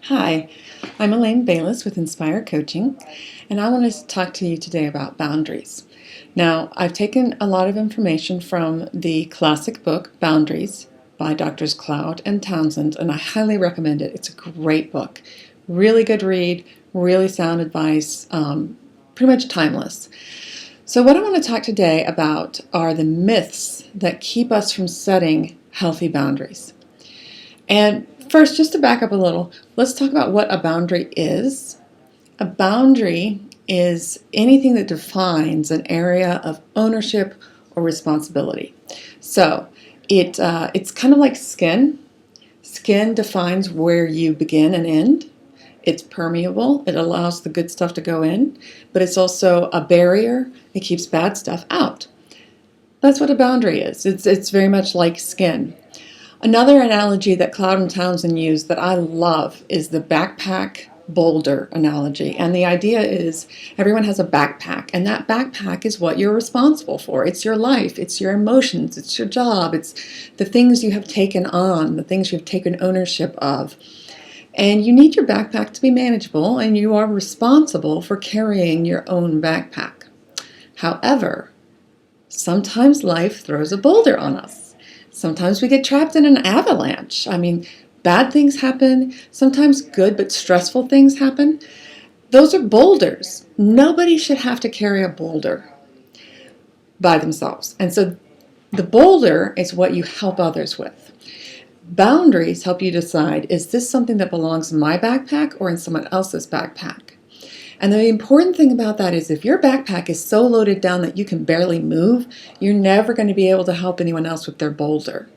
Hi, I'm Elaine.Bayless with Inspire Coaching, and I want to talk to you today about boundaries. Now, I've taken a lot of information from the classic book, Boundaries, by Drs. Cloud and Townsend, and I highly recommend it. It's a great book. Really good read, really sound advice, pretty much timeless. So what I want to talk today about are the myths that keep us from setting healthy boundaries. And first, just to back up a little, let's talk about what a boundary is. A boundary is anything that defines an area of ownership or responsibility. So it's kind of like skin. Skin defines where you begin and end. It's permeable. It allows the good stuff to go in, but it's also a barrier. It keeps bad stuff out. That's what a boundary is. It's very much like skin. Another analogy that Cloud and Townsend use that I love is the backpack boulder analogy. And the idea is everyone has a backpack, and that backpack is what you're responsible for. It's your life, it's your emotions, it's your job, it's the things you have taken on, the things you've taken ownership of. And you need your backpack to be manageable, and you are responsible for carrying your own backpack. However, sometimes life throws a boulder on us. Sometimes we get trapped in an avalanche. Bad things happen. Sometimes good but stressful things happen. Those are boulders. Nobody should have to carry a boulder by themselves. And so the boulder is what you help others with. Boundaries help you decide, is this something that belongs in my backpack or in someone else's backpack? And the important thing about that is if your backpack is so loaded down that you can barely move, you're never going to be able to help anyone else with their boulder.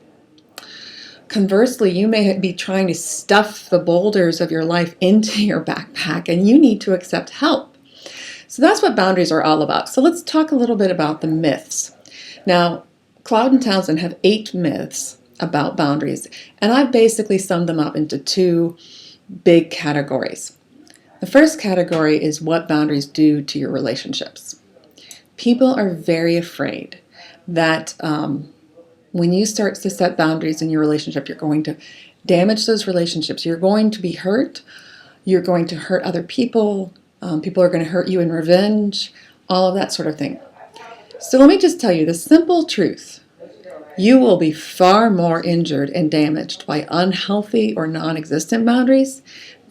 Conversely, you may be trying to stuff the boulders of your life into your backpack, and you need to accept help. So that's what boundaries are all about. So let's talk a little bit about the myths. Now, Cloud and Townsend have 8 myths about boundaries, and I've basically summed them up into 2 big categories. The first category is what boundaries do to your relationships. People are very afraid that when you start to set boundaries in your relationship, you're going to damage those relationships. You're going to be hurt. You're going to hurt other people. People are going to hurt you in revenge, all of that sort of thing. So let me just tell you the simple truth. You will be far more injured and damaged by unhealthy or non-existent boundaries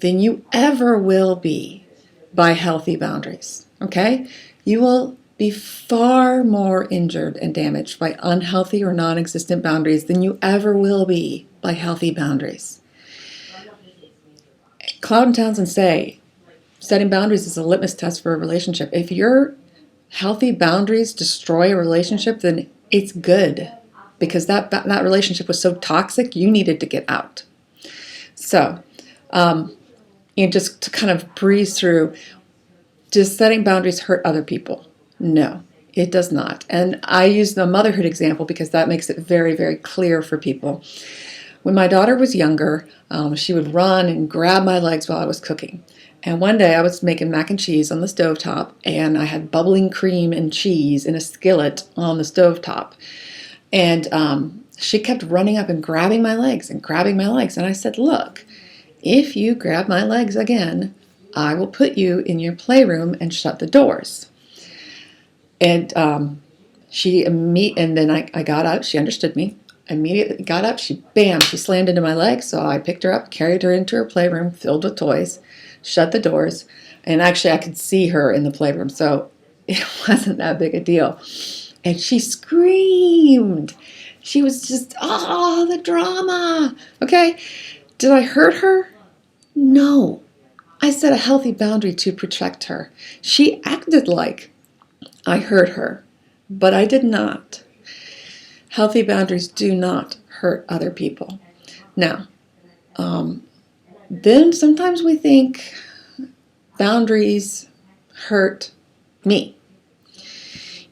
than you ever will be by healthy boundaries, okay? You will be far more injured and damaged by unhealthy or non-existent boundaries than you ever will be by healthy boundaries. Cloud and Townsend say setting boundaries is a litmus test for a relationship. If your healthy boundaries destroy a relationship, then it's good because that relationship was so toxic, you needed to get out. So, just to kind of breeze through, does setting boundaries hurt other people? No, it does not. And I use the motherhood example because that makes it very, very clear for people. When my daughter was younger, she would run and grab my legs while I was cooking. And one day I was making mac and cheese on the stovetop, and I had bubbling cream and cheese in a skillet on the stovetop. And she kept running up and grabbing my legs and grabbing my legs. And I said, look, if you grab my legs again, I will put you in your playroom and shut the doors. And then I got up. She understood me. Immediately got up. She slammed into my leg. So I picked her up, carried her into her playroom filled with toys, shut the doors. And actually, I could see her in the playroom. So it wasn't that big a deal. And she screamed. She was just, the drama. Okay. Did I hurt her? No. I set a healthy boundary to protect her. She acted like I hurt her, but I did not. Healthy boundaries do not hurt other people. Now, then sometimes we think boundaries hurt me.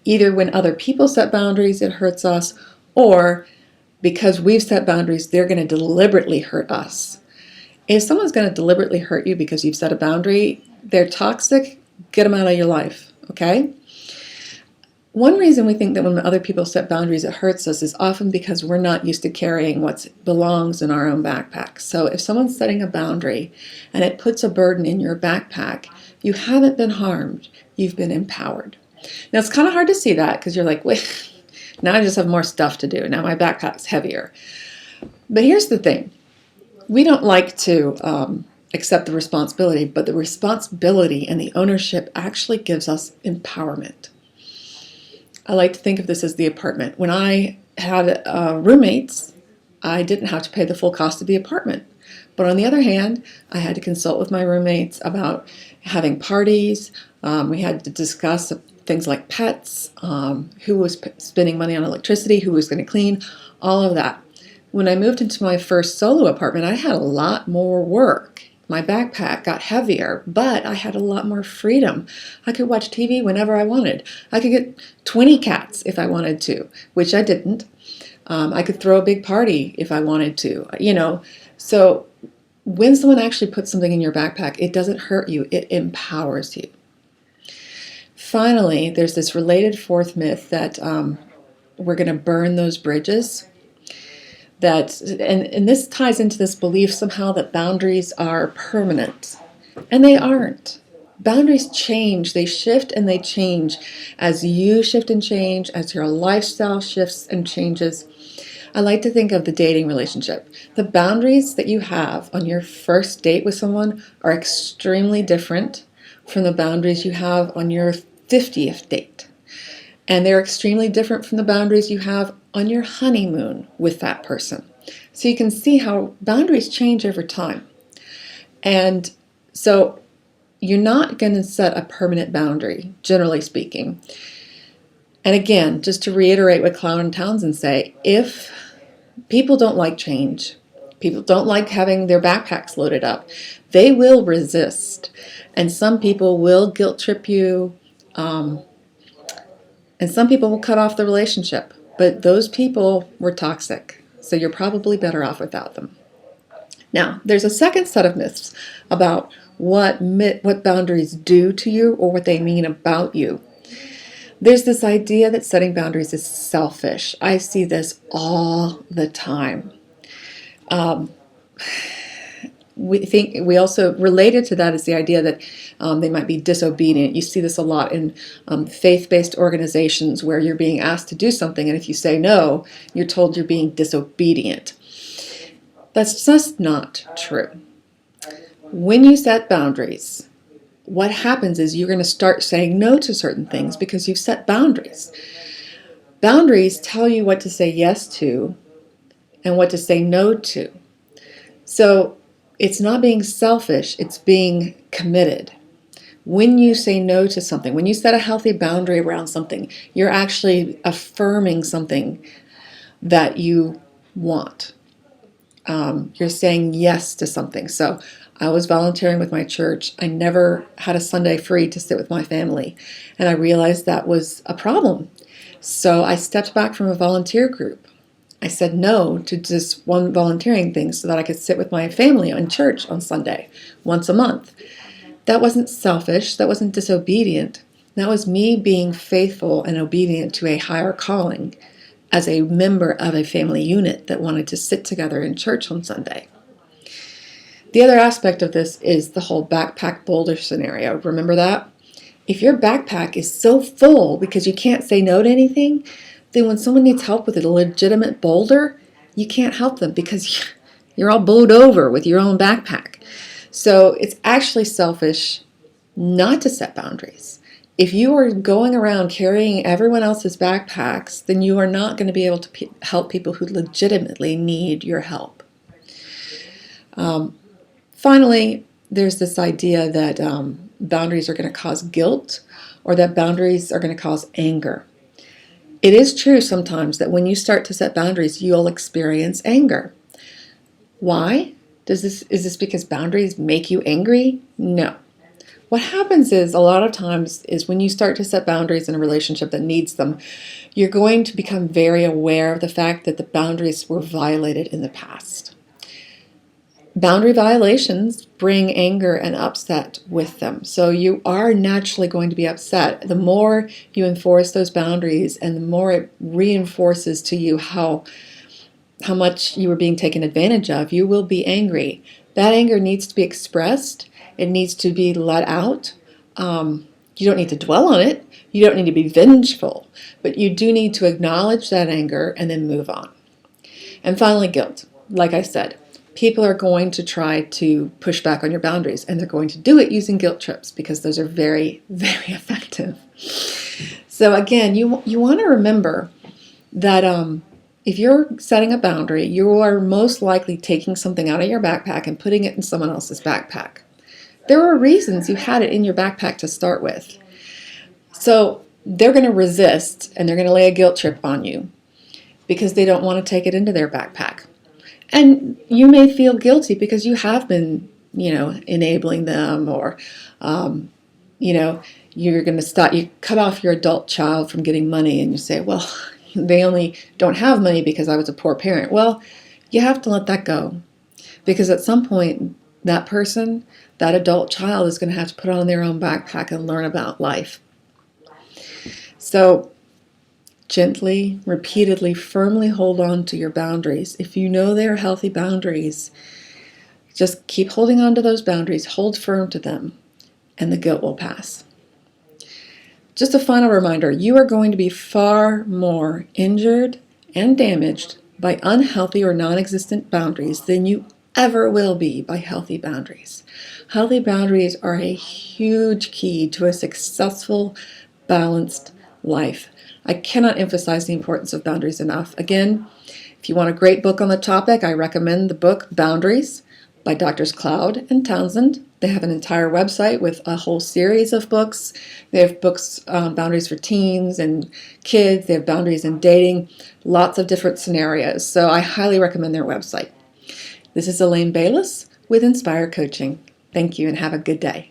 Either when other people set boundaries, it hurts us, or because we've set boundaries, they're going to deliberately hurt us. If someone's going to deliberately hurt you because you've set a boundary, they're toxic, get them out of your life, okay? One reason we think that when other people set boundaries it hurts us is often because we're not used to carrying what belongs in our own backpack. So if someone's setting a boundary and it puts a burden in your backpack, you haven't been harmed, you've been empowered. Now it's kind of hard to see that because you're like, wait, now I just have more stuff to do. Now my backpack's heavier. But here's the thing. We don't like to accept the responsibility, but the responsibility and the ownership actually gives us empowerment. I like to think of this as the apartment. When I had roommates, I didn't have to pay the full cost of the apartment. But on the other hand, I had to consult with my roommates about having parties. We had to discuss things like pets, who was spending money on electricity, who was going to clean, all of that. When I moved into my first solo apartment, I had a lot more work. My backpack got heavier, but I had a lot more freedom. I could watch TV whenever I wanted. I could get 20 cats if I wanted to, which I didn't. I could throw a big party if I wanted to, So when someone actually puts something in your backpack, it doesn't hurt you, it empowers you. Finally, there's this related fourth myth that we're going to burn those bridges. And this ties into this belief somehow that boundaries are permanent, and they aren't. Boundaries change, they shift and they change as you shift and change, as your lifestyle shifts and changes. I like to think of the dating relationship. The boundaries that you have on your first date with someone are extremely different from the boundaries you have on your 50th date. And they're extremely different from the boundaries you have on your honeymoon with that person. So you can see how boundaries change over time. And so you're not going to set a permanent boundary, generally speaking. And again, just to reiterate what Cloud and Townsend say, if people don't like change, people don't like having their backpacks loaded up, they will resist. And some people will guilt trip you, and some people will cut off the relationship. But those people were toxic, so you're probably better off without them. Now, there's a second set of myths about what boundaries do to you or what they mean about you. There's this idea that setting boundaries is selfish. I see this all the time. We also related to that is the idea that they might be disobedient. You see this a lot in faith-based organizations where you're being asked to do something, and if you say no, you're told you're being disobedient. That's just not true. When you set boundaries, what happens is you're going to start saying no to certain things because you've set boundaries. Boundaries tell you what to say yes to and what to say no to. So it's not being selfish, it's being committed. When you say no to something, when you set a healthy boundary around something, you're actually affirming something that you want. You're saying yes to something. So I was volunteering with my church. I never had a Sunday free to sit with my family, and I realized that was a problem. So I stepped back from a volunteer group. I said no to just one volunteering thing so that I could sit with my family in church on Sunday, once a month. That wasn't selfish. That wasn't disobedient. That was me being faithful and obedient to a higher calling as a member of a family unit that wanted to sit together in church on Sunday. The other aspect of this is the whole backpack boulder scenario. Remember that? If your backpack is so full because you can't say no to anything, then when someone needs help with a legitimate boulder, you can't help them because you're all bowled over with your own backpack. So it's actually selfish not to set boundaries. If you are going around carrying everyone else's backpacks, then you are not going to be able to help people who legitimately need your help. Finally, there's this idea that boundaries are going to cause guilt or that boundaries are going to cause anger. It is true sometimes that when you start to set boundaries, you'll experience anger. Why? Is this because boundaries make you angry? No. What happens is a lot of times is when you start to set boundaries in a relationship that needs them, you're going to become very aware of the fact that the boundaries were violated in the past. Boundary violations bring anger and upset with them. So you are naturally going to be upset. The more you enforce those boundaries and the more it reinforces to you how much you are being taken advantage of, you will be angry. That anger needs to be expressed. It needs to be let out. You don't need to dwell on it. You don't need to be vengeful. But you do need to acknowledge that anger and then move on. And finally, guilt. Like I said, people are going to try to push back on your boundaries, and they're going to do it using guilt trips because those are very, very effective. So again, you want to remember that if you're setting a boundary, you are most likely taking something out of your backpack and putting it in someone else's backpack. There were reasons you had it in your backpack to start with. So they're going to resist, and they're going to lay a guilt trip on you because they don't want to take it into their backpack. And you may feel guilty because you have been, enabling them, or, you're going to stop, you cut off your adult child from getting money, and you say, well, they only don't have money because I was a poor parent. Well, you have to let that go, because at some point, that person, that adult child, is going to have to put on their own backpack and learn about life. So gently, repeatedly, firmly hold on to your boundaries. If you know they're healthy boundaries, just keep holding on to those boundaries, hold firm to them, and the guilt will pass. Just a final reminder, you are going to be far more injured and damaged by unhealthy or non-existent boundaries than you ever will be by healthy boundaries. Healthy boundaries are a huge key to a successful, balanced life. I cannot emphasize the importance of boundaries enough. Again, if you want a great book on the topic, I recommend the book Boundaries by Drs. Cloud and Townsend. They have an entire website with a whole series of books. They have books, boundaries for teens and kids. They have boundaries in dating, lots of different scenarios. So I highly recommend their website. This is Elaine Bayless with Inspire Coaching. Thank you and have a good day.